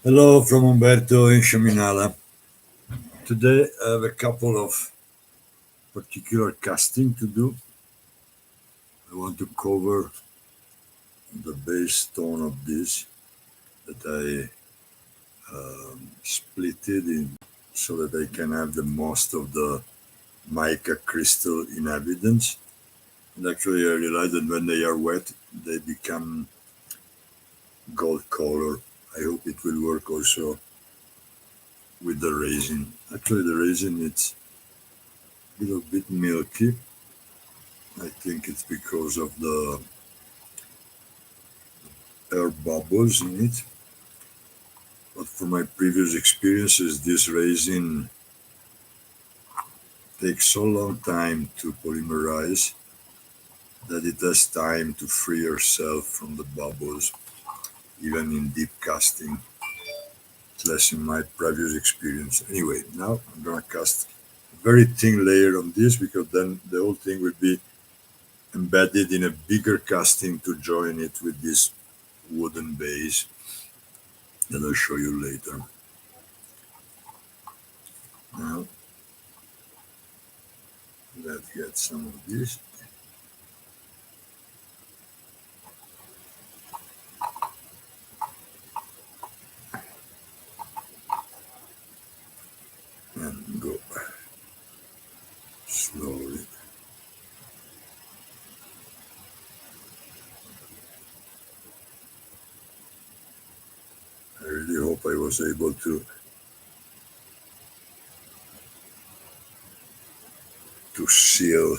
Hello from Umberto in Shaminala. Today I have a couple of particular casting to do. I want to cover the base tone of this that I split it in so that I can have the most of the mica crystal in evidence. And actually I realized that when they are wet they become gold color. I hope it will work also with the resin. Actually the resin it's a little bit milky. I think it's because of the air bubbles in it. But from my previous experiences, this resin takes so long time to polymerize that it has time to free yourself from the bubbles, even in deep casting. It's less in my previous experience. Anyway, now I'm gonna cast a very thin layer on this because then the whole thing will be embedded in a bigger casting to join it with this wooden base that I'll show you later. Now let's get some of this and go slowly. I really hope I was able to seal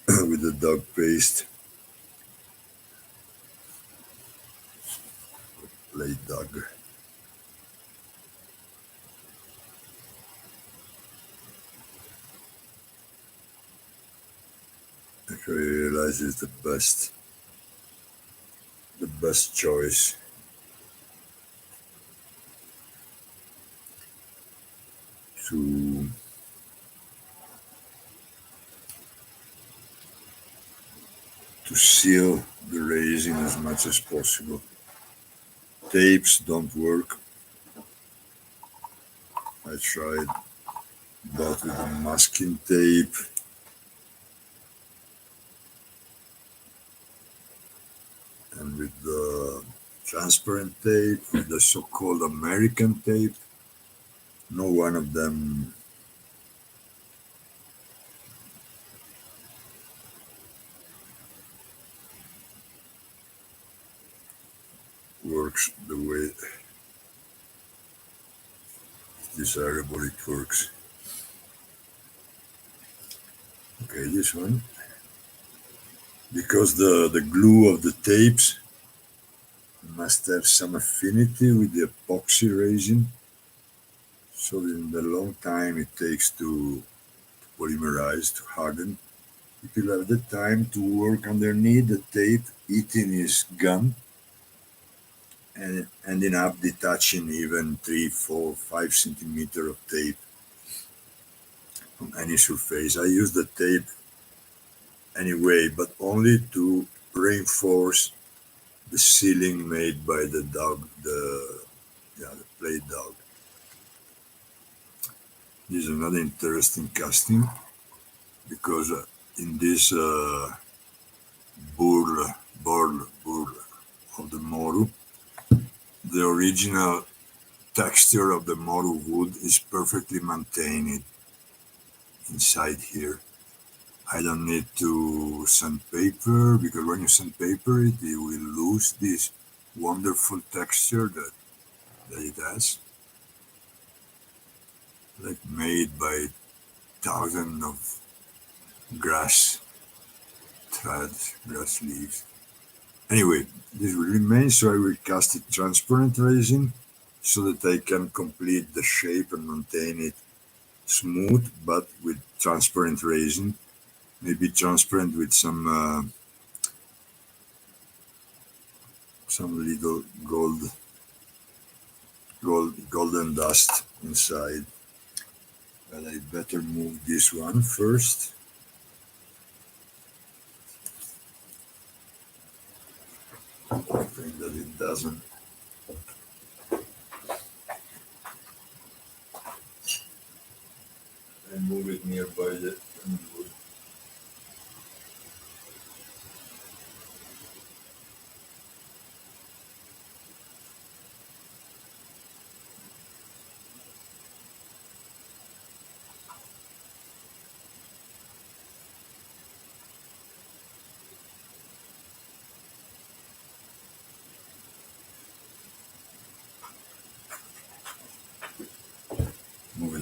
with the dog paste, play dog. Actually, I realize it's the best choice to seal the resin as much as possible. Tapes don't work. I tried both with the masking tape and with the transparent tape, with the so-called American tape. No one of them works the way desirable it works. Okay, this one. Because the glue of the tapes must have some affinity with the epoxy resin, so in the long time it takes to polymerize, to harden, it will have the time to work underneath the tape, eating his gum, and ending up detaching even 3, 4, 5 centimeters of tape from any surface. I use the tape anyway, but only to reinforce the sealing made by the dog, the play dog. This is another interesting casting because in this burl of the moru, the original texture of the moru wood is perfectly maintained inside here. I don't need to sandpaper because when you sandpaper it, you will lose this wonderful texture that it has, like made by thousands of grass threads, grass leaves. Anyway, this will remain, so I will cast it transparent resin so that I can complete the shape and maintain it smooth, but with transparent resin, maybe transparent with some little golden dust inside. But I better move this one first. I think that it doesn't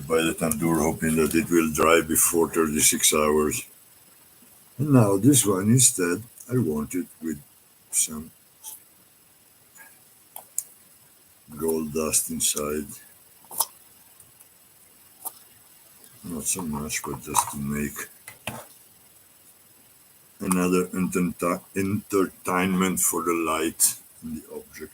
by the tandoor, hoping that it will dry before 36 hours. And now this one instead, I want it with some gold dust inside. Not so much, but just to make another entertainment for the light in the object.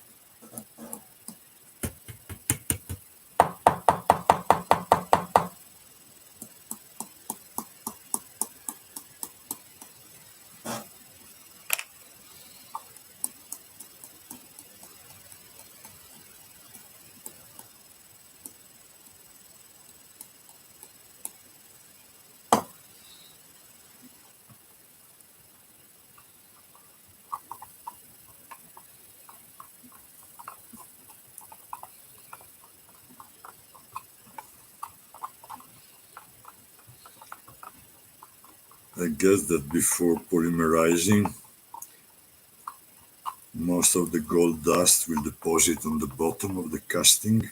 I guess that before polymerizing, most of the gold dust will deposit on the bottom of the casting,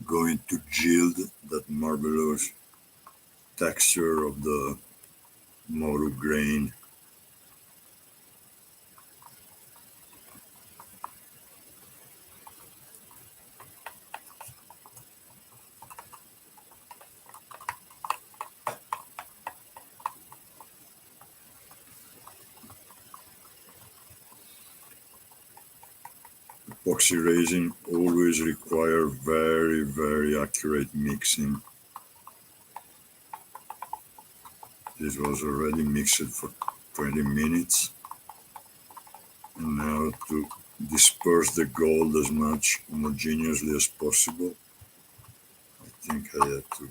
going to gild that marvelous texture of the moru grain. Epoxy resin always require very, very accurate mixing. This was already mixed for 20 minutes. And now to disperse the gold as much homogeneously as possible, I think I have to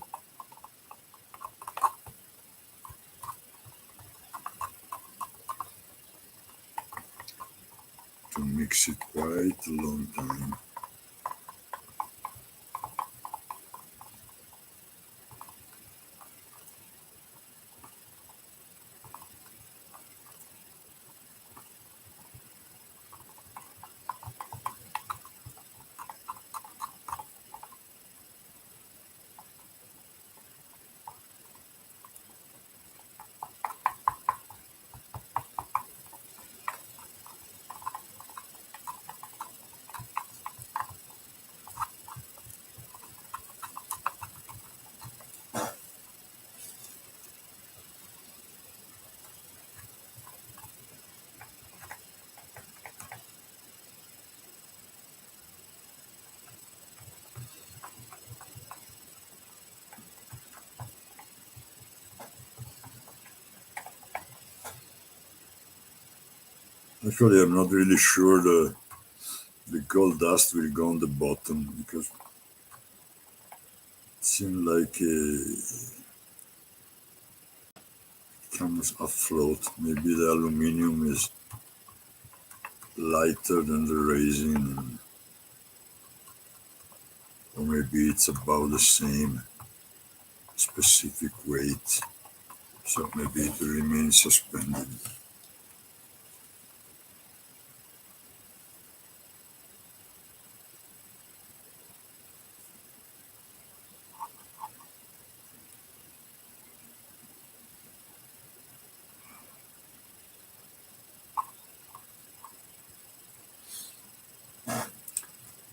mix it quite a long time. Actually, I'm not really sure the gold dust will go on the bottom because it seems like it comes afloat. Maybe the aluminum is lighter than the resin, or maybe it's about the same specific weight, so maybe it will remain suspended.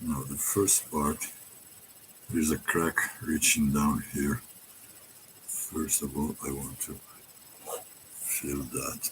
Now the first part is a crack reaching down here. First of all, I want to fill that.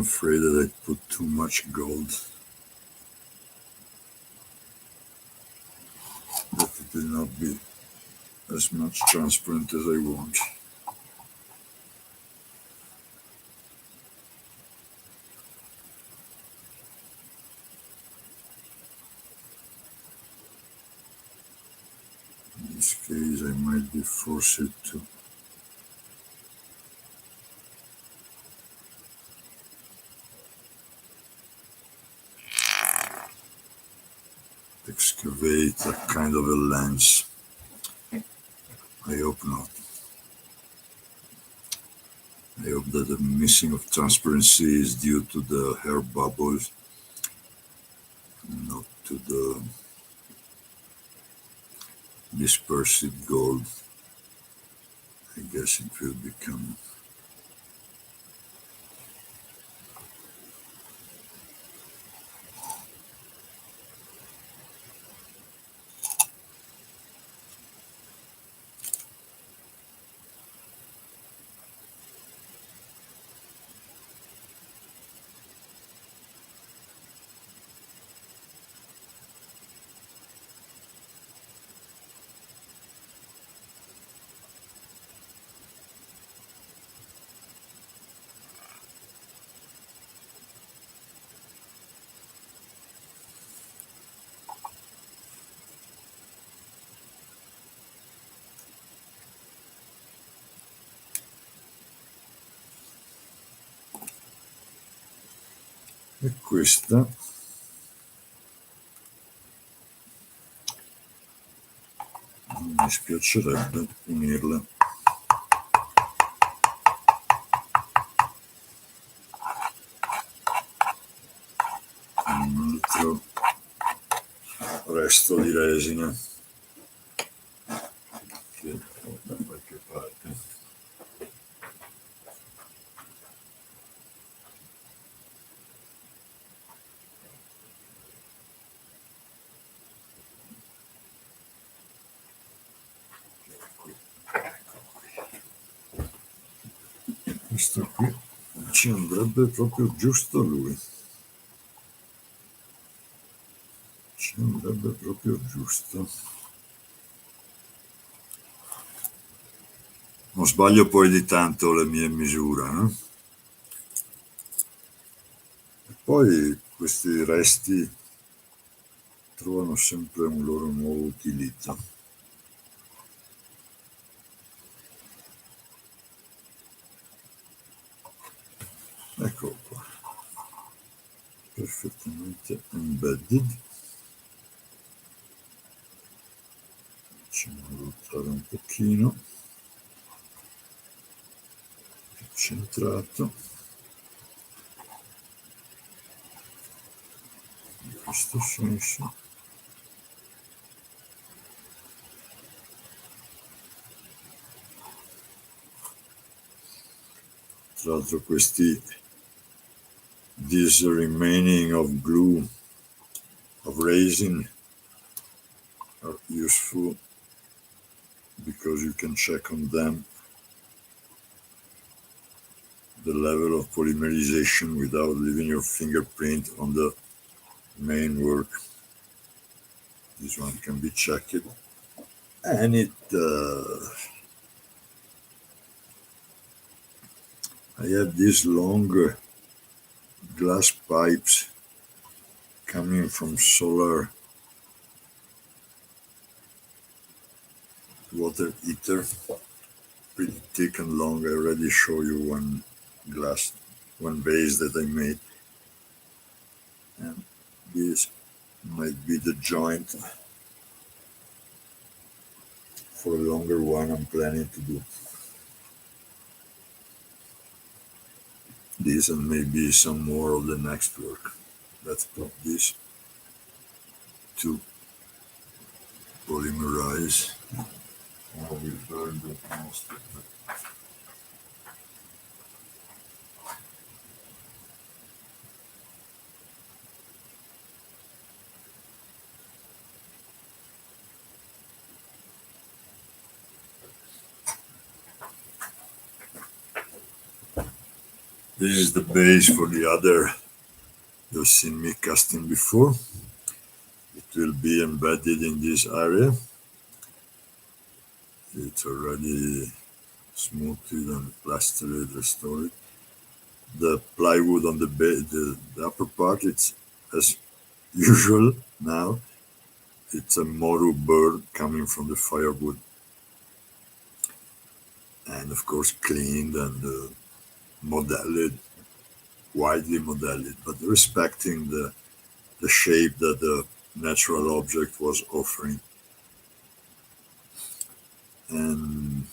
afraid that I put too much gold, that it will not be as much transparent as I want. In this case, I might be forced to excavate a kind of a lens. I hope not. I hope that the missing of transparency is due to the air bubbles, not to the dispersed gold. I guess it will become. E questa mi spiacerebbe unirla con un altro resto di resina che ho da qualche parte. Questo qui ci andrebbe proprio giusto lui. Ci andrebbe proprio giusto. Non sbaglio poi di tanto le mie misure, no? E poi questi resti trovano sempre un loro nuovo utilizzo. Ecco qua, perfettamente embedded. Facciamo ruotare un pochino, centrato, in questo senso. Tra l'altro this remaining of glue, of resin, are useful because you can check on them the level of polymerization without leaving your fingerprint on the main work. This one can be checked, and I have these long glass pipes coming from solar water heater, pretty thick and long. I already show you one base that I made, and this might be the joint for a longer one I'm planning to do. This and maybe some more of the next work. Let's put this to polymerize. I will burn the most of it. This is the base for the other you've seen me casting before. It will be embedded in this area. It's already smoothed and plastered, restored. The plywood on the upper part, it's as usual now. It's a moru bird coming from the firewood, and of course cleaned and modeled, widely modeled, but respecting the shape that the natural object was offering. And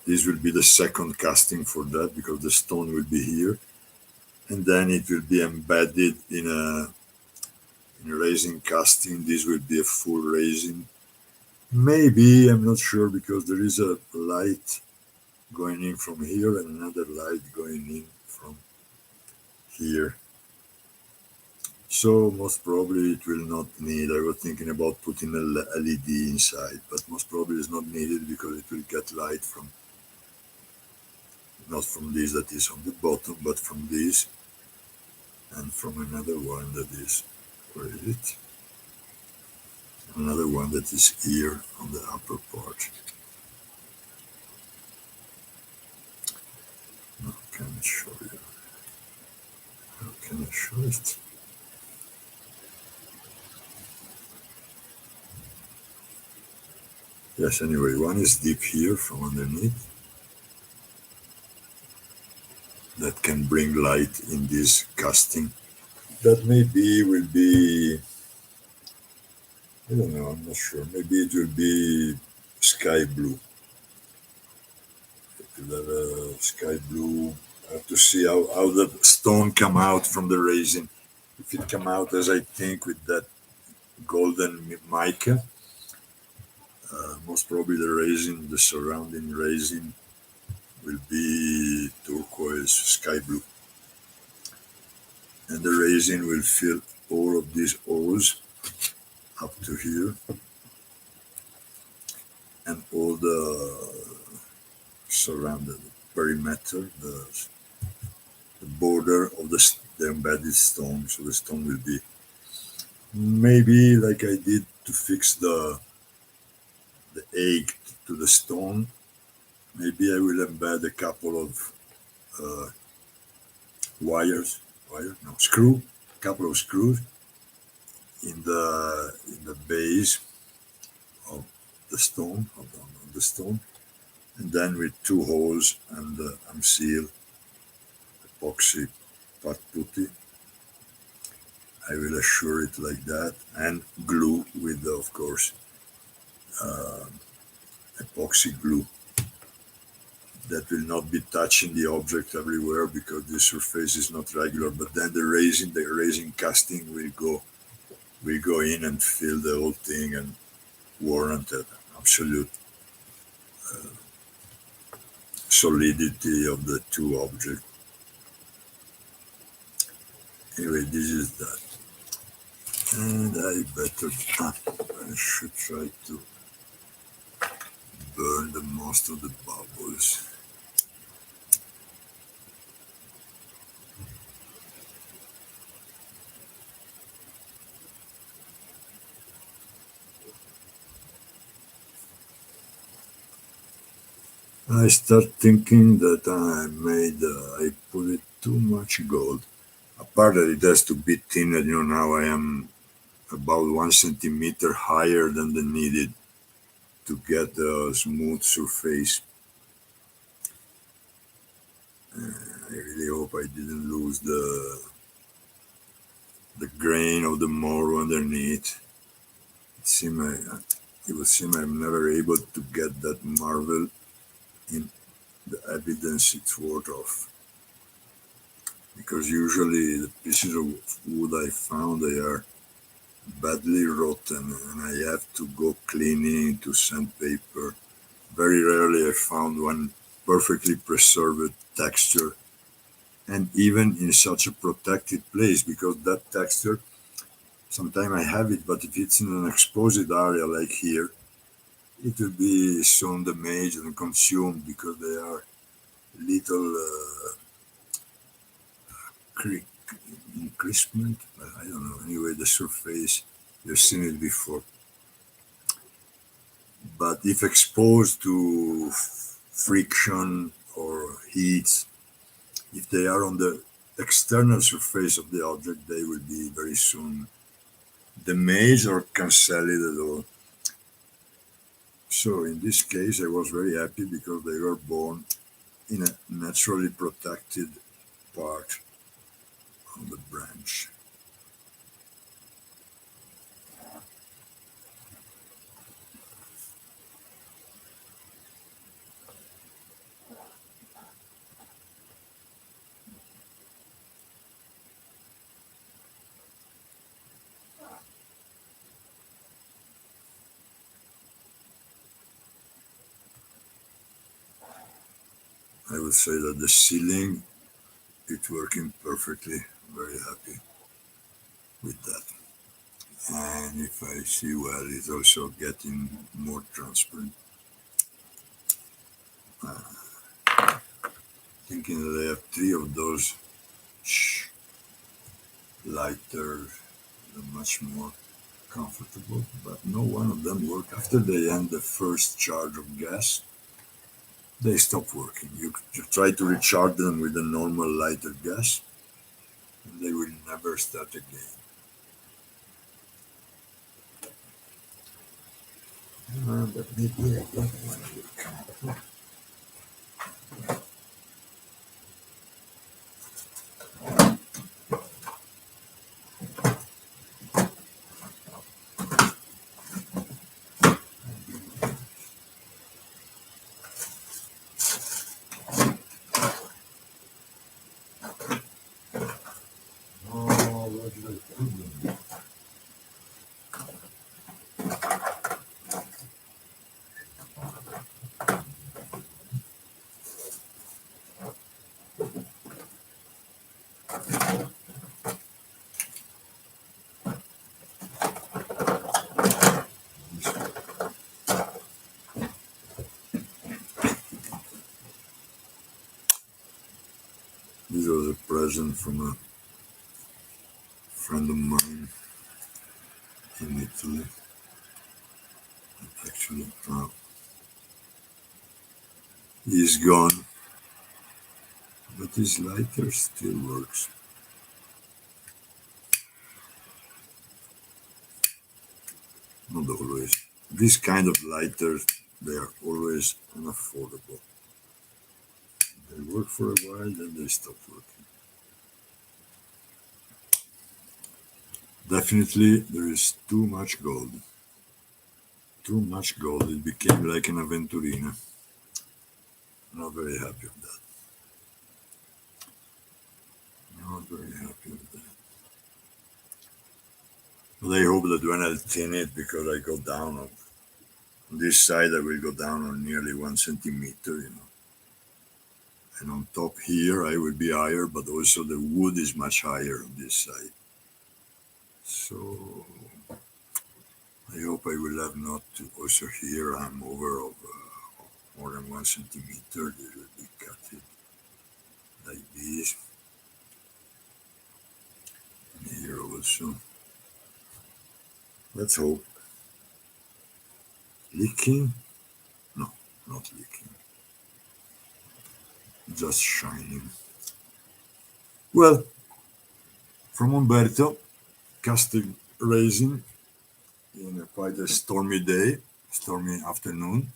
this will be the second casting for that because the stone will be here, and then it will be embedded in a resin casting. This will be a full resin. Maybe, I'm not sure, because there is a light going in from here and another light going in from here. So most probably it will not need. I was thinking about putting a LED inside, but most probably it's not needed because it will get light from, not from this that is on the bottom, but from this and from another one that is, where is it? Another one that is here on the upper part. How can I show you? How can I show it? Yes, anyway, one is deep here from underneath that can bring light in this casting. That maybe will be, I don't know, I'm not sure. Maybe it will be sky blue. It will have a sky blue. I have to see how the stone come out from the resin. If it come out as I think with that golden mica, most probably the resin, the surrounding resin will be turquoise, sky blue. And the resin will fill all of these holes up to here, and all the surrounded perimeter, the border of the embedded stone. So the stone will be maybe like I did to fix the egg to the stone. Maybe I will embed a couple of uh, screw, a couple of screws in the base of the stone, of the stone, and then with two holes and unseal epoxy part putty. I will assure it like that, and glue with, of course, uh, epoxy glue that will not be touching the object everywhere because the surface is not regular. But then the resin casting will go in and fill the whole thing and warrant an absolute solidity of the two objects. Anyway, this is that. And I should try to burn the most of the bubbles. I start thinking that I put it too much gold. Apart that it has to be thinner, now I am about 1 centimeter higher than the needed to get a smooth surface. I really hope I didn't lose the grain of the moru underneath. It would seem I'm never able to get that marvel in the evidence it's worth of. Because usually the pieces of wood I found, they are badly rotten and I have to go cleaning to sandpaper. Very rarely I found one perfectly preserved texture, and even in such a protected place, because that texture, sometimes I have it, but if it's in an exposed area like here, it will be soon damaged and consumed because they are little cre- encrisment, but I don't know. Anyway, the surface, you've seen it before. But if exposed to friction or heat, if they are on the external surface of the object, they will be very soon damaged or cancelled at all. So in this case, I was very happy because they were born in a naturally protected part of the branch. I would say that the ceiling, it's working perfectly. Very happy with that. And if I see well, it's also getting more transparent. Thinking that I have three of those lighter, much more comfortable, but no one of them work. After they end the first charge of gas, they stop working. You try to recharge them with a normal lighter gas, and they will never start again. But maybe that one will come up. Oh, what did I put them? These are a present from a friend of mine in Italy. Actually, he's gone, but his lighter still works. Not always. This kind of lighters, they are always unaffordable. They work for a while, then they stop working. Definitely, there is too much gold. Too much gold. It became like an Aventurina. Not very happy with that. Not very happy with that. But I hope that when I thin it, because I go down on this side, I will go down on nearly 1 centimeter. And on top here, I will be higher, but also the wood is much higher on this side. So I hope I will have not to also here. I'm over of more than 1 centimeter. This will be cut it like this. And here also. Let's hope. Leaking? No, not leaking. Just shining. Well, from Umberto, casting raising in quite a stormy day, stormy afternoon.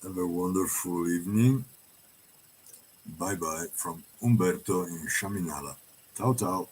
Have a wonderful evening. Bye bye from Umberto in Chaminala. Ciao ciao.